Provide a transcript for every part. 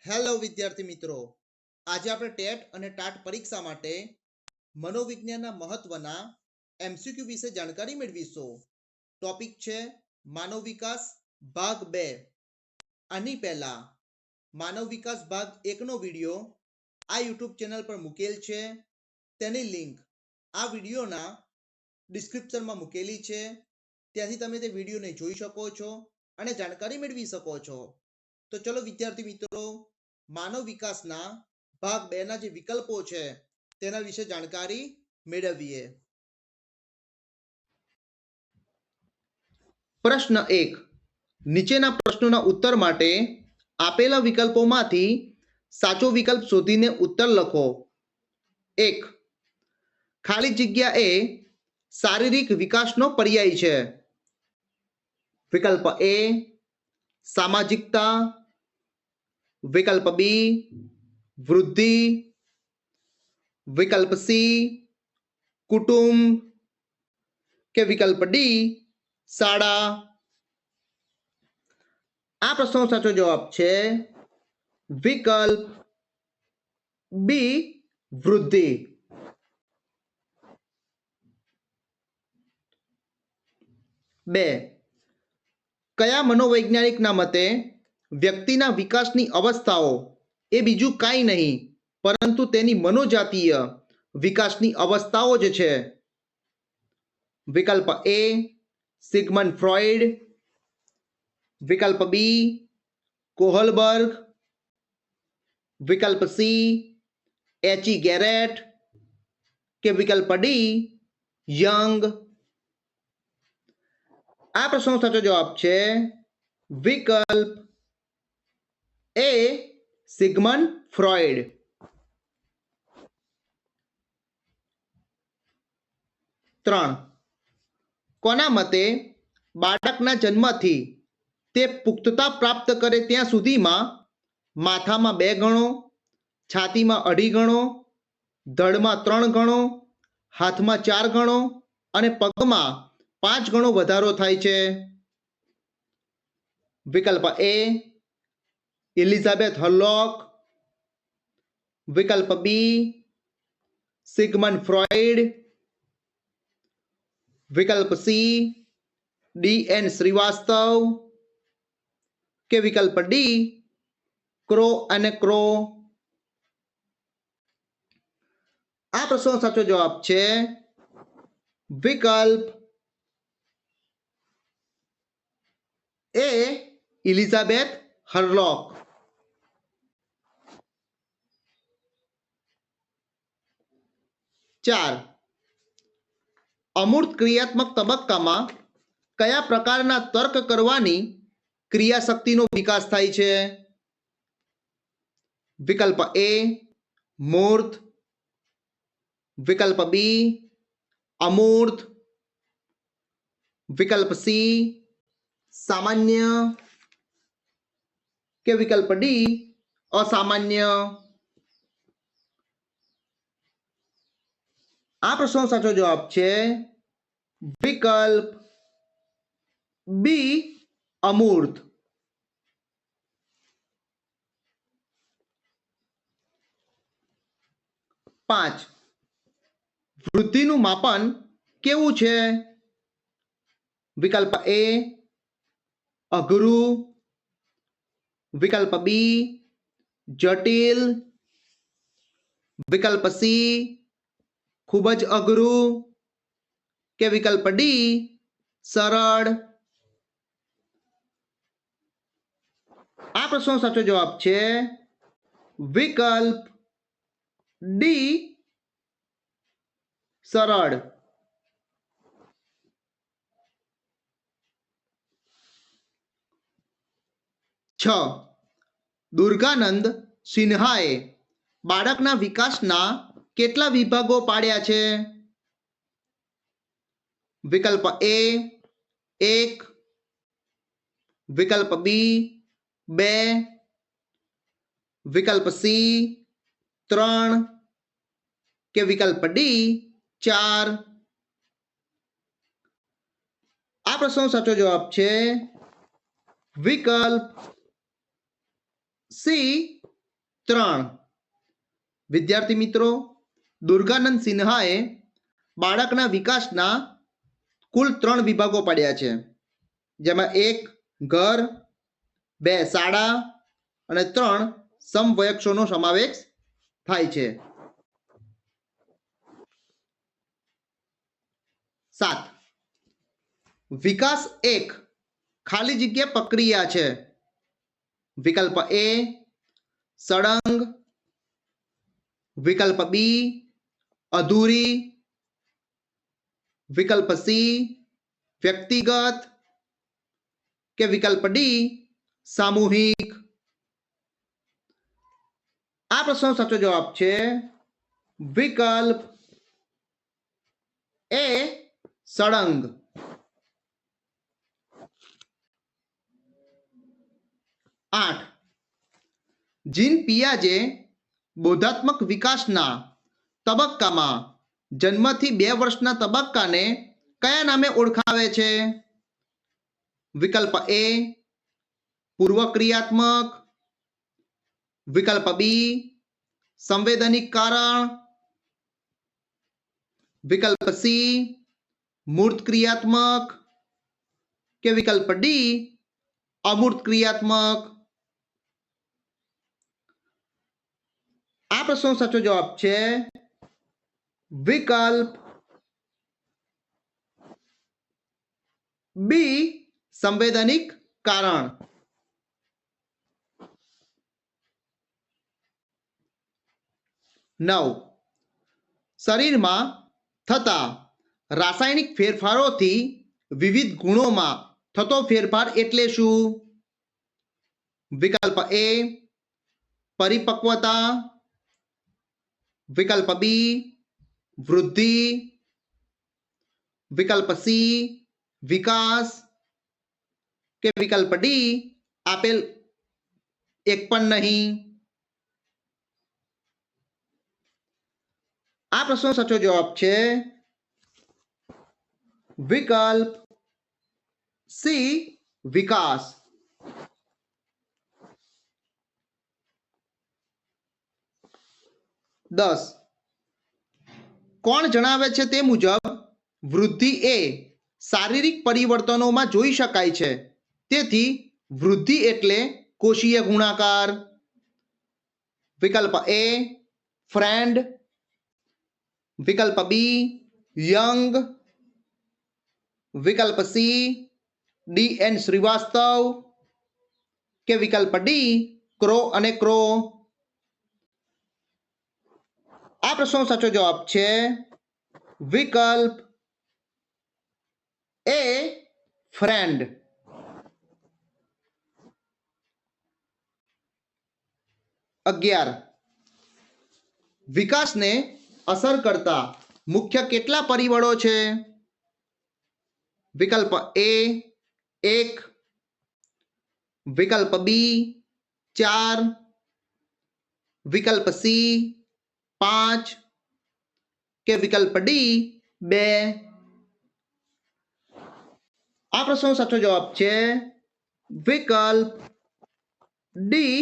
Hello વિદ્યાર્થી મિત્રો, આજે આપણે ટેટ અને ટાટ પરીક્ષા માટે મનોવિજ્ઞાનના મહત્વના એમસીક્યુ વિશે જાણકારી મેળવીશું. ટોપિક છે માનવ વિકાસ ભાગ 2. આની પહેલા માનવ વિકાસ ભાગ 1 નો વિડીયો આ યુટ્યુબ ચેનલ પર મૂકેલ છે. તેની લિંક આ વિડીયોના ડિસ્ક્રિપ્શનમાં મૂકેલી છે. ત્યાંથી તમે તે વિડીયોને જોઈ શકો છો અને જાણકારી મેળવી શકો છો. તો ચલો વિદ્યાર્થી મિત્રો, માનવ વિકાસના ભાગ 2 ના જે વિકલ્પો છે તેના વિશે જાણકારી મેળવીએ. પ્રશ્ન 1. નીચેના પ્રશ્નોના ઉત્તર માટે આપેલા વિકલ્પોમાંથી સાચો વિકલ્પ શોધીને ઉત્તર લખો. 1. ખાલી જગ્યા એ શારીરિક વિકાસનો પર્યાય છે. વિકલ્પ એ સામાજિકતા, વિકલ્પ બી વૃદ્ધિ, વિકલ્પ સી કુટુંબ કે વિકલ્પ ડી શાળા. આ પ્રશ્નનો સાચો જવાબ છે વિકલ્પ બી વૃદ્ધિ. 2. કયા મનોવૈજ્ઞાનિકના મતે વ્યક્તિના વિકાસની અવસ્થાઓ એ બીજું કાંઈ નહીં પરંતુ તેની મનોજાતીય વિકાસની અવસ્થાઓ જ છે? વિકલ્પ એ સિગમન્ડ ફ્રોઈડ, વિકલ્પ બી કોહલબર્ગ, વિકલ્પ સી એચી ગેરેટ કે વિકલ્પ ડી યંગ. આ પ્રશ્નનો સાચો જવાબ છે વિકલ્પ એ સિગમન્ડ ફ્રોઈડ. 3. કોના મતે બાળકના જન્મથી તે પુખ્તતા પ્રાપ્ત કરે ત્યાં સુધીમાં માથામાં 2 ગણો, છાતીમાં 2.5 ગણો, ધડમાં 3 ગણો, હાથમાં 4 ગણો અને પગમાં 5 ગણો વધારો થાય છે? વિકલ્પ એ એલિઝાબેથ હર્લોક, વિકલ્પ બી સિગમન્ડ ફ્રોઈડ, વિકલ્પ સી ડી.એન. શ્રીવાસ્તવ કે વિકલ્પ ડી ક્રો અને ક્રો. આ પ્રશ્નનો સાચો જવાબ છે વિકલ્પ એ એલિઝાબેથ હર્લોક. 4. અમૂર્ત ક્રિયાત્મક તબક્કામાં કયા પ્રકારના તર્ક કરવાની ક્રિયાશક્તિનો વિકાસ થાય છે? વિકલ્પ એ મૂર્ત, વિકલ્પ બી અમૂર્ત, વિકલ્પ સી સામાન્ય કે વિકલ્પ ડી અસામાન્ય. આ પ્રશ્નનો સાચો જવાબ છે વિકલ્પ બી અમૂર્ત. 5. વૃદ્ધિનું માપન કેવું છે? વિકલ્પ એ અઘરું, વિકલ્પ બી જટિલ, વિકલ્પ સી ખૂબ જ અઘરું કે વિકલ્પ ડી સરળ. આ પ્રશ્નનો સાચો જવાબ છે વિકલ્પ ડી સરળ. 6. દુર્ગાનંદ સિન્હાએ બાળકના વિકાસના કેટલા વિભાગો પાડ્યા છે? વિકલ્પ એ 1, વિકલ્પ બી 2, વિકલ્પ સી 3 કે વિકલ્પ ડી 4. આ પ્રશ્નનો સાચો જવાબ છે વિકલ્પ સી 3. વિદ્યાર્થી મિત્રો, દુર્ગાનંદ સિન્હાએ બાળકના વિકાસના કુલ 3 વિભાગો પાડ્યા છે, જેમાં 1 ઘર, 2 શાળા અને 3 સમવયસ્કોનો સમાવેશ થાય છે. 7. વિકાસ એક ખાલી જગ્યા પ્રક્રિયા છે. વિકલ્પ એ સળંગ, વિકલ્પ બી અધૂરી, વિકલ્પ સી વ્યક્તિગત કે વિકલ્પ ડી સામૂહિક. આ પ્રશ્નનો સાચો જવાબ છે વિકલ્પ એ સળંગ. 8. જીન પિયાજે બોધાત્મક વિકાસના તબક્કામાં જન્મથી 2 વર્ષના તબક્કાને કયા નામે ઓળખાવે છે? વિકલ્પ એ પૂર્વ ક્રિયાત્મક, વિકલ્પ બી સંવેદનિક કારણ, વિકલ્પ સી મૂર્ત ક્રિયાત્મક કે વિકલ્પ ડી અમૂર્ત ક્રિયાત્મક. આ પ્રશ્નનો સાચો જવાબ છે વિકલ્પ બી સંવેદનિક કારણ. 9. શરીરમાં થતા રાસાયણિક ફેરફારોથી વિવિધ ગુણોમાં થતો ફેરફાર એટલે શું? વિકલ્પ એ પરિપક્વતા, વિકલ્પ બી વૃદ્ધિ, વિકલ્પ સી વિકાસ કે વિકલ્પ ડી આપેલ એક પણ નહીં. આ પ્રશ્નનો સાચો જવાબ છે વિકલ્પ સી વિકાસ. 10. કોણ જણાવે છે તે મુજબ વૃદ્ધિ એ શારીરિક પરિવર્તનોમાં જોઈ શકાય છે, તેથી વૃદ્ધિ એટલે કોષીય ગુણાકાર? વિકલ્પ એ ફ્રેન્ડ, વિકલ્પ બી યંગ, વિકલ્પ સી ડી.એન. શ્રીવાસ્તવ કે વિકલ્પ ડી ક્રો અને ક્રો. આ પ્રશ્નનો સાચો જવાબ છે વિકલ્પ એ ફ્રેન્ડ. 11. વિકાસને અસર કરતા મુખ્ય કેટલા પરિબળો છે? વિકલ્પ એ 1, વિકલ્પ બી 4, વિકલ્પ સી 5 કે વિકલ્પ ડી 2. આ પ્રશ્નનો સાચો જવાબ છે વિકલ્પ ડી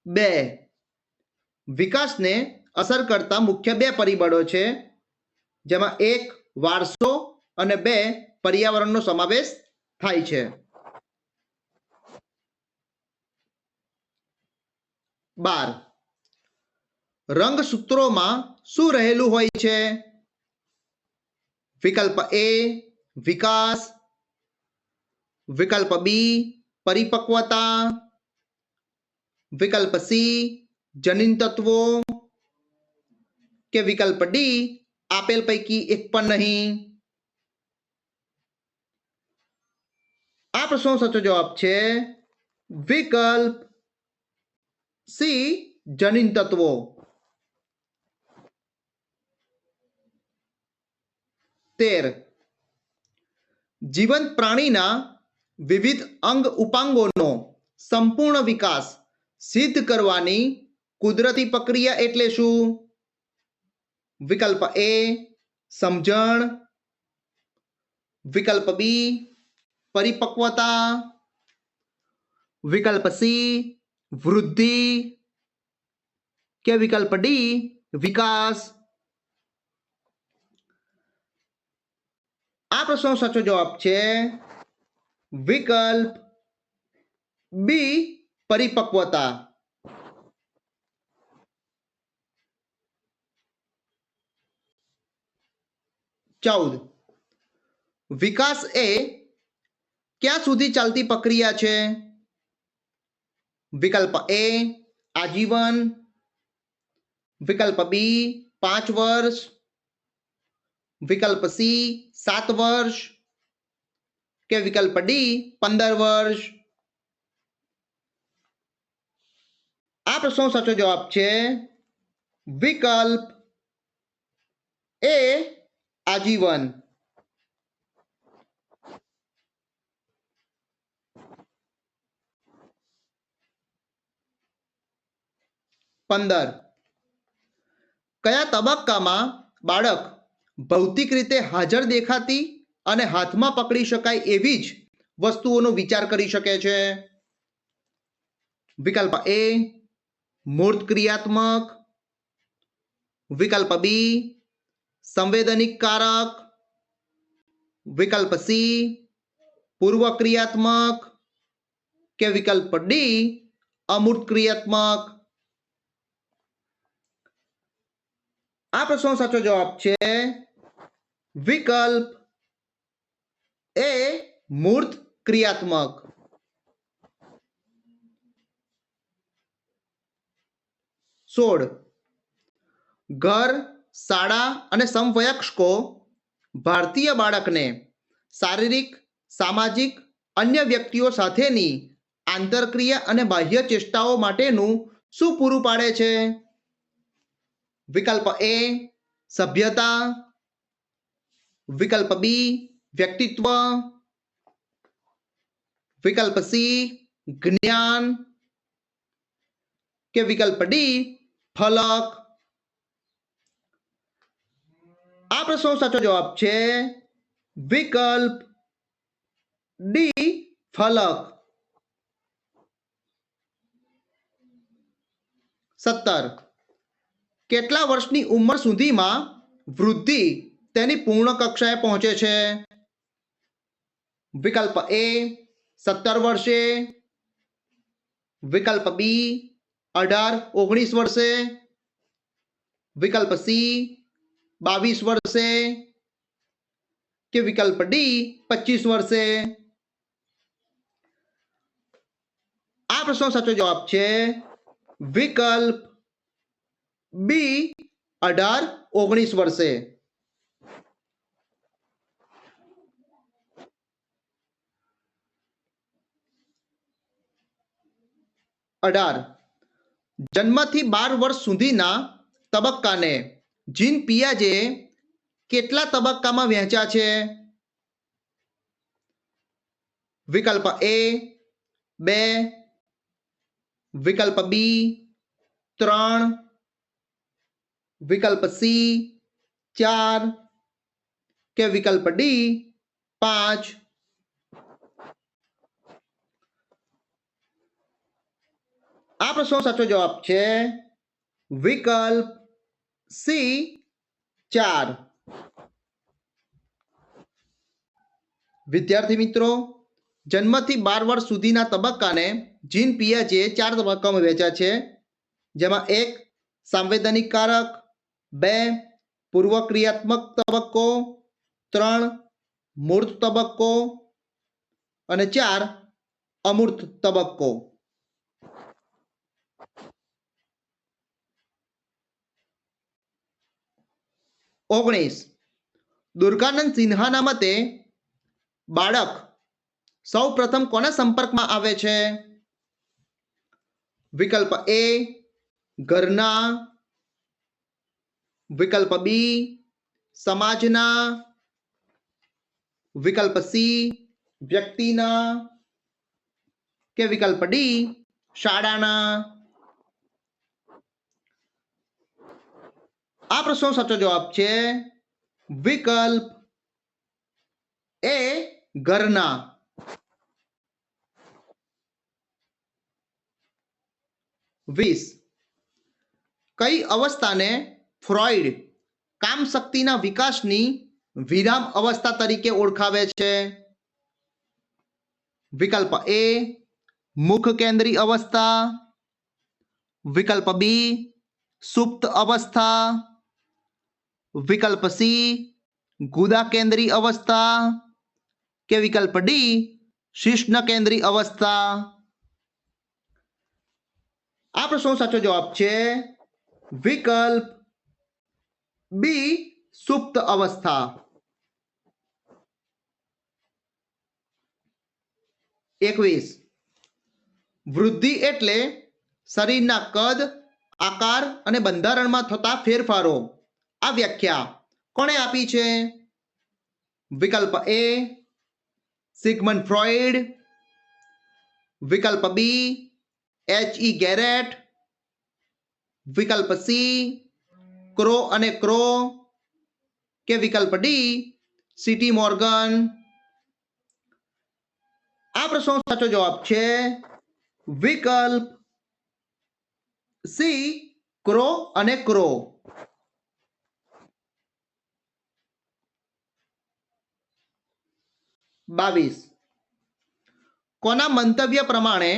2. વિકાસને અસર કરતા મુખ્ય 2 પરિબળો છે, જેમાં 1 વારસો અને 2 પર્યાવરણનો સમાવેશ થાય છે. 12. રંગસૂત્રોમાં શું રહેલું હોય છે? વિકલ્પ એ વિકાસ, વિકલ્પ બી પરિપક્વતા, વિકલ્પ સી જનીન તત્વો કે વિકલ્પ ડી આપેલ પૈકી એક પણ નહીં. આ પ્રશ્નનો સાચો જવાબ છે વિકલ્પ સી જનીન તત્વો. 13. જીવંત પ્રાણીના વિવિધ અંગ ઉપાંગોનો સંપૂર્ણ વિકાસ સિદ્ધ કરવાની કુદરતી પ્રક્રિયા એટલે શું? વિકલ્પ એ સમજણ, વિકલ્પ બી પરિપક્વતા, વિકલ્પ સી વૃદ્ધિ કે વિકલ્પ ડી વિકાસ? આ પ્રશ્નનો સાચો જવાબ છે વિકલ્પ બી પરિપક્વતા. 14. વિકાસ એ ક્યાં સુધી ચાલતી પ્રક્રિયા છે? વિકલ્પ એ આજીવન, વિકલ્પ બી 5 વર્ષ, વિકલ્પ સી 7 વર્ષ કે વિકલ્પ ડી 15 વર્ષ? આ પ્રશ્નનો સાચો જવાબ છે વિકલ્પ એ આજીવન. 15. કયા તબક્કામાં બાળક ભૌતિક રીતે હાજર દેખાતી અને હાથમાં પકડી શકાય એવી જ વસ્તુઓનો વિચાર કરી શકે છે? વિકલ્પ એ મૂર્ત ક્રિયાત્મક, વિકલ્પ બી સંવેદનિક કારક, વિકલ્પ સી પૂર્વ ક્રિયાત્મક કે વિકલ્પ ડી અમૂર્ત ક્રિયાત્મક? આ પ્રશ્નનો સાચો જવાબ છે વિકલ્પ એ મૂર્ત ક્રિયાત્મક. 16. ઘર, શાળા અને સમવયસ્કો ભારતીય બાળકને શારીરિક, સામાજિક, અન્ય વ્યક્તિઓ સાથેની આંતરક્રિયા અને બાહ્ય ચેષ્ટાઓ માટેનું શું પૂરું પાડે છે? વિકલ્પ એ સભ્યતા, વિકલ્પ બી વ્યક્તિત્વ, વિકલ્પ સી જ્ઞાન કે વિકલ્પ ડી ફલક? આ પ્રશ્નનો સાચો જવાબ છે વિકલ્પ ડી ફલક. 17. કેટલા વર્ષની ઉંમર સુધીમાં વૃદ્ધિ તેની પૂર્ણ કક્ષાએ પહોંચે છે? વિકલ્પ એ 17 વર્ષે, વિકલ્પ બી 18-19 વર્ષે, વિકલ્પ સી 22 વર્ષે કે વિકલ્પ ડી 25 વર્ષે? આ પ્રશ્નનો સાચો જવાબ છે વિકલ્પ બી 18-19 વર્ષે. 18. જન્મથી 12 વર્ષ સુધીના તબક્કાને જીન પિયાજેએ કેટલા તબક્કામાં વહેંચ્યા છે? વિકલ્પ એ 2, વિકલ્પ બી 3, વિકલ્પ સી 4 કે વિકલ્પ ડી 5? આ પ્રશ્નનો સાચો જવાબ છે વિકલ્પ સી 4. વિદ્યાર્થી મિત્રો, જન્મથી 12 વર્ષ સુધીના તબક્કાને જીન પિયાજેએ 4 તબક્કામાં વહેંચ્યા છે, જેમાં 1 સંવેદનિક કારક, 2 પૂર્વ ક્રિયાત્મક તબક્કો, 3 મૂર્ત તબક્કો અને 4 અમૂર્ત તબક્કો. 19. દુર્ગાનંદ સિન્હાના મતે બાળક સૌ પ્રથમ કોના સંપર્કમાં આવે છે? વિકલ્પ એ ઘરના, વિકલ્પ બી સમાજના, વિકલ્પ સી વ્યક્તિના કે વિકલ્પ ડી શાળાના? આ પ્રશ્નનો સાચો જવાબ છે વિકલ્પ એ ઘરના. 20. કઈ અવસ્થાને ફ્રોઈડ કામ શક્તિના વિકાસની વિરામ અવસ્થા તરીકે ઓળખાવે છે? વિકલ્પ એ મુખ કેન્દ્રી અવસ્થા, વિકલ્પ બી સુપ્ત અવસ્થા, વિકલ્પ સી ગુદા કેન્દ્રી અવસ્થા કે વિકલ્પ ડી શિશ્ન કેન્દ્રી અવસ્થા? આ પ્રશ્નનો સાચો જવાબ છે વિકલ્પ બી સુપ્ત અવસ્થા. 21. વૃદ્ધિ એટલે શરીરના કદ, આકાર અને બંધારણમાં થતા ફેરફારો. આ વ્યાખ્યા કોણે આપી છે? વિકલ્પ એ સિગમન્ડ ફ્રોઈડ, વિકલ્પ બી H.E. ગેરેટ, વિકલ્પ સી ક્રો અને ક્રો કે વિકલ્પ ડી સીટી મોર્ગન? આ પ્રશ્નનો સાચો જવાબ છે વિકલ્પ સી ક્રો અને ક્રો. 22. કોના મંતવ્ય પ્રમાણે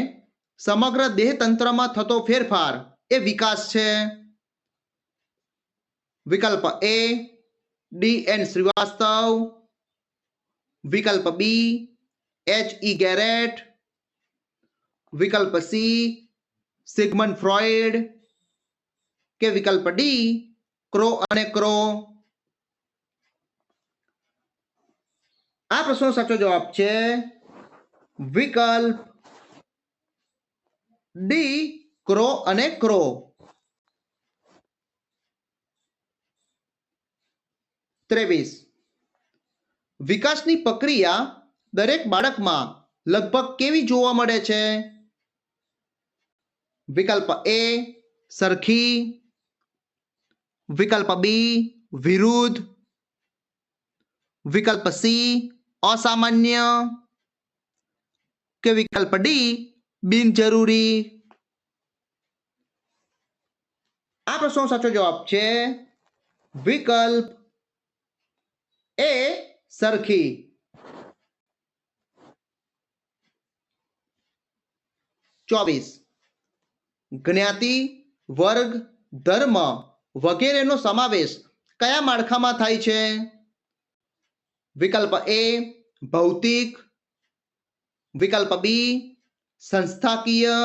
સમગ્ર દેહતંત્રમાં થતો ફેરફાર એ વિકાસ છે? વિકલ્પ એ D.N. શ્રીવાસ્તવ, વિકલ્પ બી H.E. ગેરેટ, વિકલ્પ સી સિગમન્ડ ફ્રોઈડ કે વિકલ્પ ડી ક્રો અને ક્રો? આ પ્રશ્નનો સાચો જવાબ છે વિકલ્પ ડી ક્રો અને ક્રો. 23. વિકાસની પ્રક્રિયા દરેક બાળકમાં લગભગ કેવી જોવા મળે છે? વિકલ્પ એ સરખી, વિકલ્પ બી વિરુદ્ધ, વિકલ્પ સી અસામાન્ય કે વિકલ્પ ડી બિનજરૂરી? આ પ્રશ્નનો સાચો જવાબ છે વિકલ્પ એ સરખી. 24. જ્ઞાતિ, વર્ગ, ધર્મ વગેરેનો સમાવેશ કયા માળખામાં થાય છે? વિકલ્પ એ ભૌતિક, વિકલ્પ બી સંસ્થાકીય,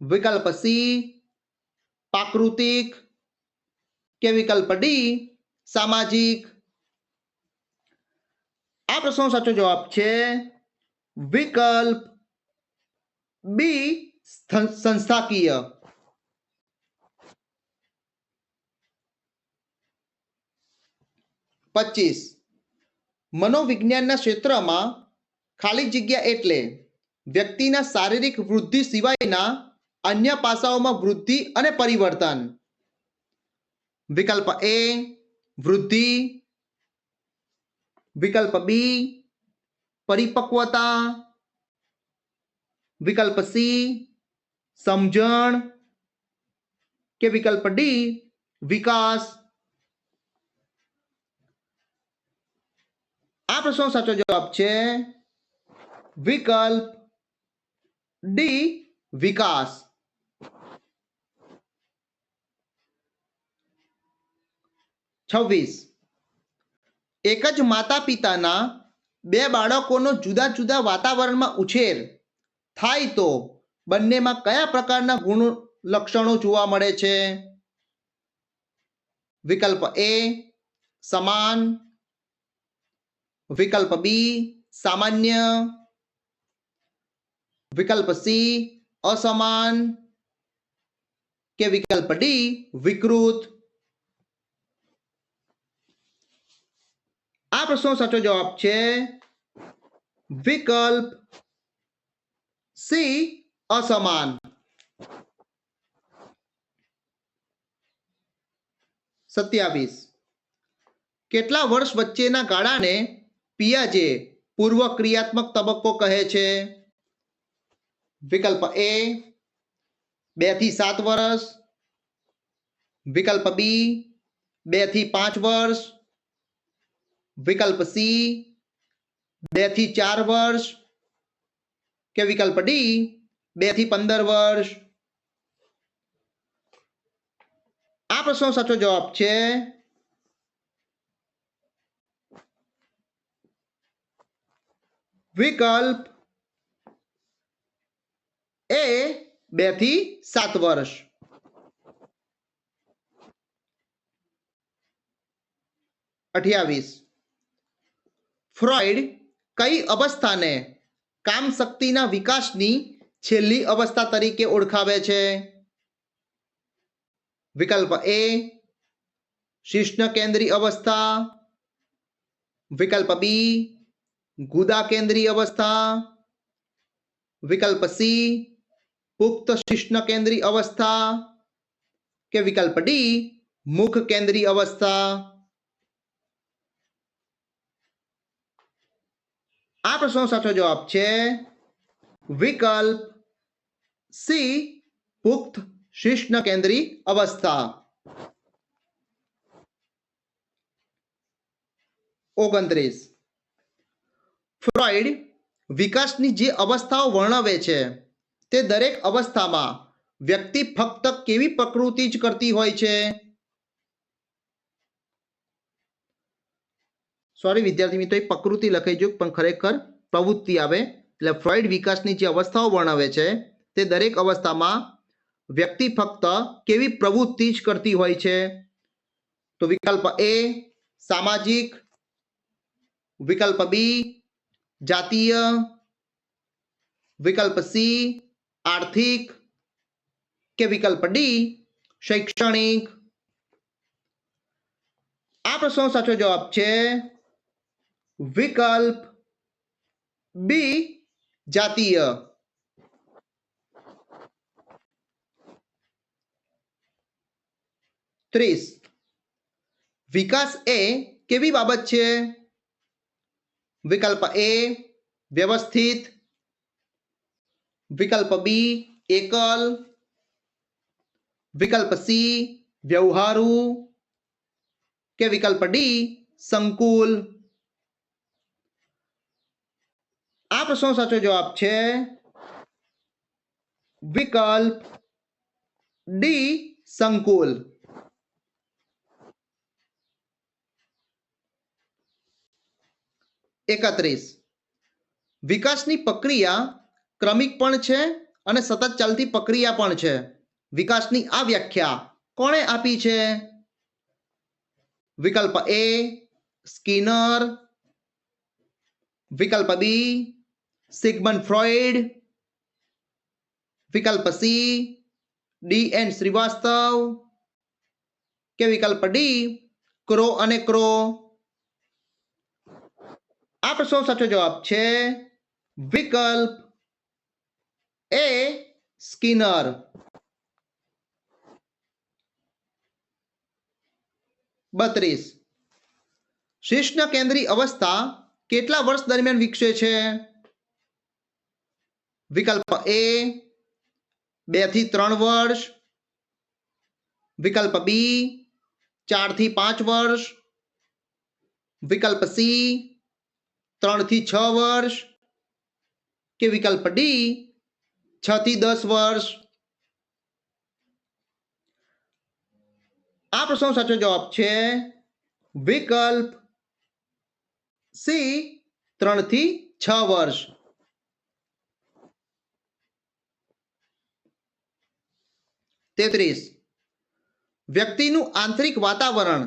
વિકલ્પ સી પ્રાકૃતિક કે વિકલ્પ ડી સામાજિક? આ પ્રશ્નનો સાચો જવાબ છે વિકલ્પ બી સંસ્થાકીય. 25. મનોવિજ્ઞાનના ક્ષેત્રમાં ખાલી જગ્યા એટલે વ્યક્તિના શારીરિક વૃદ્ધિ સિવાયના અન્ય પાસાઓમાં વૃદ્ધિ અને પરિવર્તન. વિકલ્પ એ વૃદ્ધિ, વિકલ્પ બી પરિપક્વતા, વિકલ્પ સી સમજણ કે વિકલ્પ ડી વિકાસ? આ પ્રશ્નનો સાચો જવાબ છે વિકલ્પ ડી વિકાસ. 26. એક જ માતા પિતાના બે બાળકોનો જુદા જુદા વાતાવરણમાં ઉછેર થાય તો બંનેમાં કયા પ્રકારના ગુણ લક્ષણો જોવા મળે છે? વિકલ્પ એ સમાન, વિકલ્પ બી સામાન્ય, વિકલ્પ સી અસમાન કે વિકલ્પ ડી વિકૃત? આ પ્રશ્નનો સાચો જવાબ છે વિકલ્પ સી અસમાન. 27. કેટલા વર્ષ વચ્ચેના ગાળાને પિયાજે પૂર્વ ક્રિયાત્મક તબક્કો કહે છે? વિકલ્પ એ 2 થી 7 વર્ષ, વિકલ્પ બી 2 થી 5 વર્ષ, વિકલ્પ સી 2 થી 4 વર્ષ કે વિકલ્પ ડી 2 થી 15 વર્ષ. આ પ્રશ્નનો સાચો જવાબ છે વિકલ્પ એ 2 થી 7 વર્ષ. 28. ફ્રોઇડ કઈ અવસ્થાને કામ શક્તિના વિકાસની છેલ્લી અવસ્થા તરીકે ઓળખાવે છે? વિકલ્પ એ શિશ્ન કેન્દ્રી અવસ્થા, વિકલ્પ બી ગુદા કેન્દ્રી અવસ્થા, વિકલ્પ સી પુખ્ત શિશ્ન કેન્દ્રી અવસ્થા કે વિકલ્પ ડી મુખ કેન્દ્રી અવસ્થા. આ પ્રશ્નનો સાચો જવાબ છે વિકલ્પ સી પુખ્ત શિશ્ન કેન્દ્રી અવસ્થા. 29. ફ્રોઇડ વિકાસની જે અવસ્થાઓ વર્ણવે છે તે દરેક અવસ્થામાં વ્યક્તિ ફક્ત કેવી પ્રકૃતિ જ કરતી હોય છે? સોરી વિદ્યાર્થી મિત્રો, પ્રકૃતિ લખાઈ જો પણ ખરેખર પ્રવૃત્તિ આવે. એટલે ફ્રોઇડ વિકાસની જે અવસ્થાઓ વર્ણવે છે તે દરેક અવસ્થામાં વ્યક્તિ ફક્ત કેવી પ્રવૃત્તિ જ કરતી હોય છે? તો વિકલ્પ એ સામાજિક, વિકલ્પ બી જાતીય, વિકલ્પ સી આર્થિક કે વિકલ્પ ડી શૈક્ષણિક. આ પ્રશ્નનો સાચો જવાબ છે વિકલ્પ બી જાતીય. 30. વિકાસ એ કેવી બાબત છે? વિકલ્પ એ વ્યવસ્થિત, વિકલ્પ બી એકલ, વિકલ્પ સી વ્યવહારુ કે વિકલ્પ ડી સંકુલ. આ પ્રશ્નનો સાચો જવાબ છે વિકલ્પ ડી સંકુલ. 31. વિકાસની પ્રક્રિયા ક્રમિક પણ છે અને સતત ચાલતી પ્રક્રિયા પણ છે. વિકાસની આ વ્યાખ્યા કોણે આપી છે? વિકલ્પ એ સ્કિનર, વિકલ્પ બી સિગમન્ડ ફ્રોઇડ, વિકલ્પ સી ડી.એન. શ્રીવાસ્તવ કે વિકલ્પ ડી ક્રો અને ક્રો. આ પ્રશ્નનો સાચો જવાબ છે વિકલ્પ એ સ્કિનર. 32. શિશ્ન કેન્દ્રી અવસ્થા કેટલા વર્ષ દરમિયાન વિકસે છે? વિકલ્પ એ 2 થી 3 વર્ષ, વિકલ્પ બી 4 થી 5 વર્ષ, વિકલ્પ સી 3 થી 6 વર્ષ કે વિકલ્પ ડી 6 થી 10 વર્ષ. આ પ્રશ્નનો સાચો જવાબ છે વિકલ્પ સી 3 થી 6 વર્ષ. 33. વ્યક્તિનું આંતરિક વાતાવરણ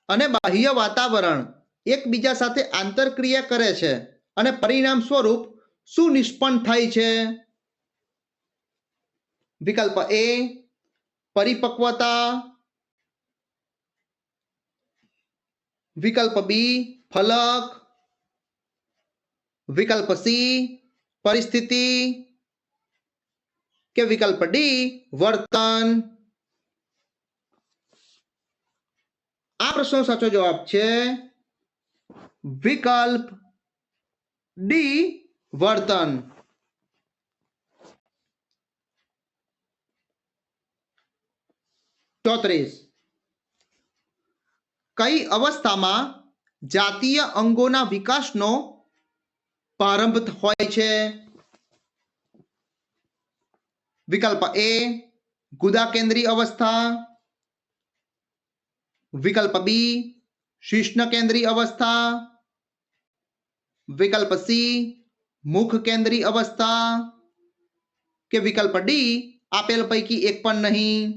અને બાહ્ય વાતાવરણ એકબીજા સાથે આંતરક્રિયા કરે છે અને પરિણામ સ્વરૂપ શું નિષ્પન્ન થાય છે? વિકલ્પ એ પરિપક્વતા, વિકલ્પ બી ફલક, વિકલ્પ સી પરિસ્થિતિ કે વિકલ્પ ડી વર્તન. આ પ્રશ્નનો સાચો જવાબ છે વિકલ્પ ડી વર્તન. 34. કઈ અવસ્થામાં જાતીય અંગોના વિકાસનો પ્રારંભ હોય છે? વિકલ્પ એ ગુદા કેન્દ્રી અવસ્થા, વિકલ્પ બી શિશ્ન કેન્દ્રી અવસ્થા, વિકલ્પ સી મુખ કેન્દ્રી અવસ્થા કે વિકલ્પ ડી આપેલ પૈકી એક પણ નહીં.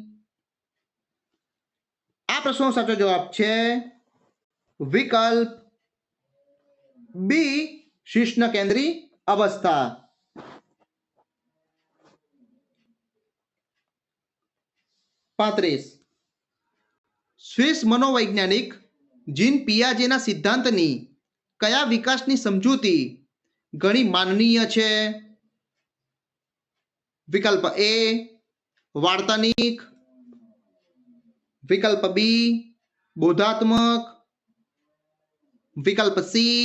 આ પ્રશ્નનો સાચો જવાબ છે વિકલ્પ બી શિશ્ન કેન્દ્રી અવસ્થા. સ્વિસ મનોવૈજ્ઞાનિક જીન પિયાજેના સિદ્ધાંતની કયા વિકાસની સમજૂતી ઘણી માનનીય છે? વિકલ્પ એ વાર્તાનિક, વિકલ્પ બી બોધાત્મક, વિકલ્પ સી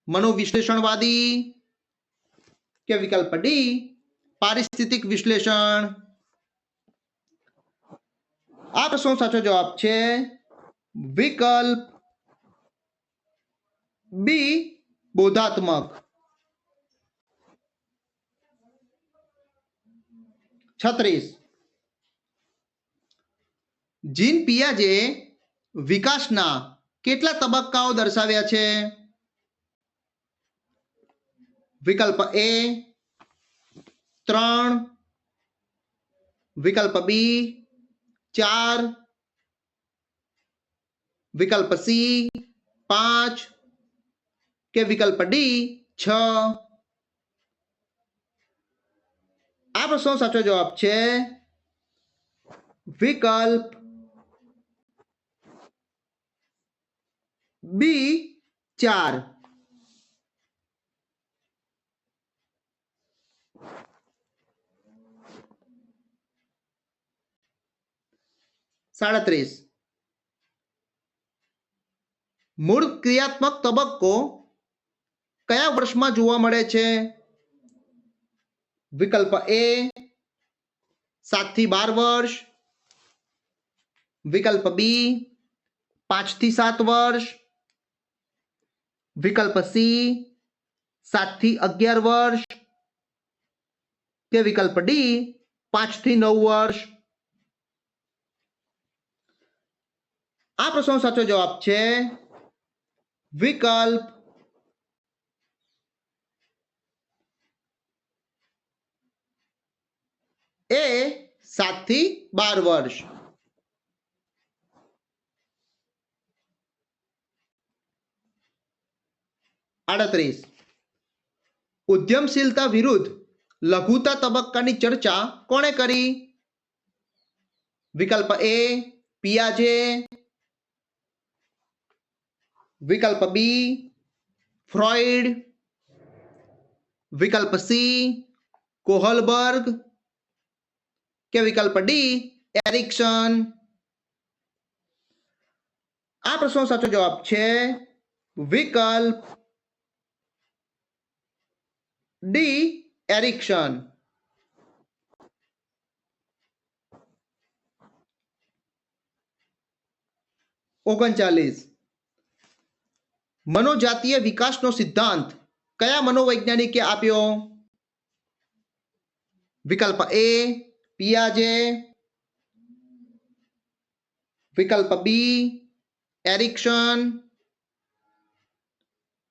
મનોવિશ્લેષણવાદી કે વિકલ્પ ડી પારિસ્થિતિક વિશ્લેષણ. આ પ્રશ્નનો સાચો જવાબ છે વિકલ્પ બી બોધાત્મક. 36 જીન પિયાજે વિકાસના કેટલા તબક્કાઓ દર્શાવ્યા છે? વિકલ્પ એ 3, વિકલ્પ બી 4, વિકલ્પ સી 5 કે વિકલ્પ ડી 6. આ પ્રશ્નનો સાચો જવાબ છે વિકલ્પ બી 4. સાડત્રીસ મૂળ ક્રિયાત્મક તબક્કો કયા વર્ષમાં જોવા મળે છે? વિકલ્પ એ 7 થી 12 વર્ષ, વિકલ્પ બી 5 થી 7 વર્ષ, વિકલ્પ સી 7 થી 11 વર્ષ કે વિકલ્પ ડી 5 થી 9 વર્ષ. આ પ્રશ્નનો સાચો જવાબ છે વિકલ્પ એ 7 થી 12 વર્ષ. 38 ઉદ્યમશીલતા વિરુદ્ધ લઘુતા તબક્કાની ચર્ચા કોણે કરી? વિકલ્પ એ પિયાજે, વિકલ્પ બી ફ્રોઈડ, વિકલ્પ સી કોહલબર્ગ કે વિકલ્પ ડી એરિક્સન. આ પ્રશ્નનો સાચો જવાબ છે વિકલ્પ ડી એરિક્સન. 39 મનોજાતીય વિકાસનો સિદ્ધાંત કયા મનોવૈજ્ઞાનિકે આપ્યો? વિકલ્પ એ પિયાજે, વિકલ્પ બી એરિક્સન,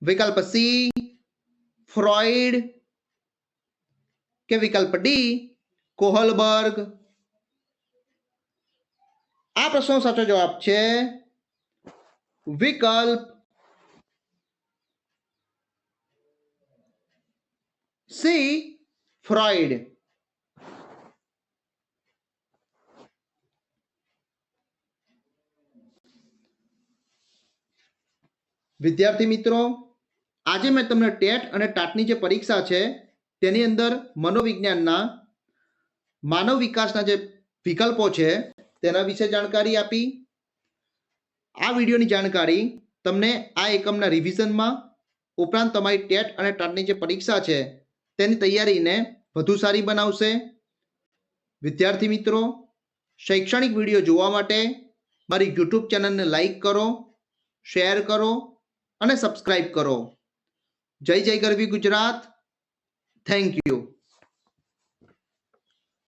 વિકલ્પ સી ફ્રોઈડ કે વિકલ્પ ડી કોહલબર્ગ. આ પ્રશ્નનો સાચો જવાબ છે વિકલ્પ સી ફ્રોઈડ. વિદ્યાર્થી મિત્રો, આજે મેં તમને ટેટ અને ટાટની જે પરીક્ષા છે તેની અંદર મનોવિજ્ઞાનના માનવ વિકાસના જે વિકલ્પો છે તેના વિશે જાણકારી આપી. આ વિડીયોની જાણકારી તમને આ એકમના રિવિઝનમાં ઉપરાંત તમારી ટેટ અને ટાટની જે પરીક્ષા છે તેની તૈયારીને વધુ સારી બનાવશે. વિદ્યાર્થી મિત્રો, શૈક્ષણિક વિડીયો જોવા માટે મારી યુટ્યુબ ચેનલને લાઈક કરો, શેર કરો અને સબસ્ક્રાઇબ કરો. જય જય ગરવી ગુજરાત. Thank you.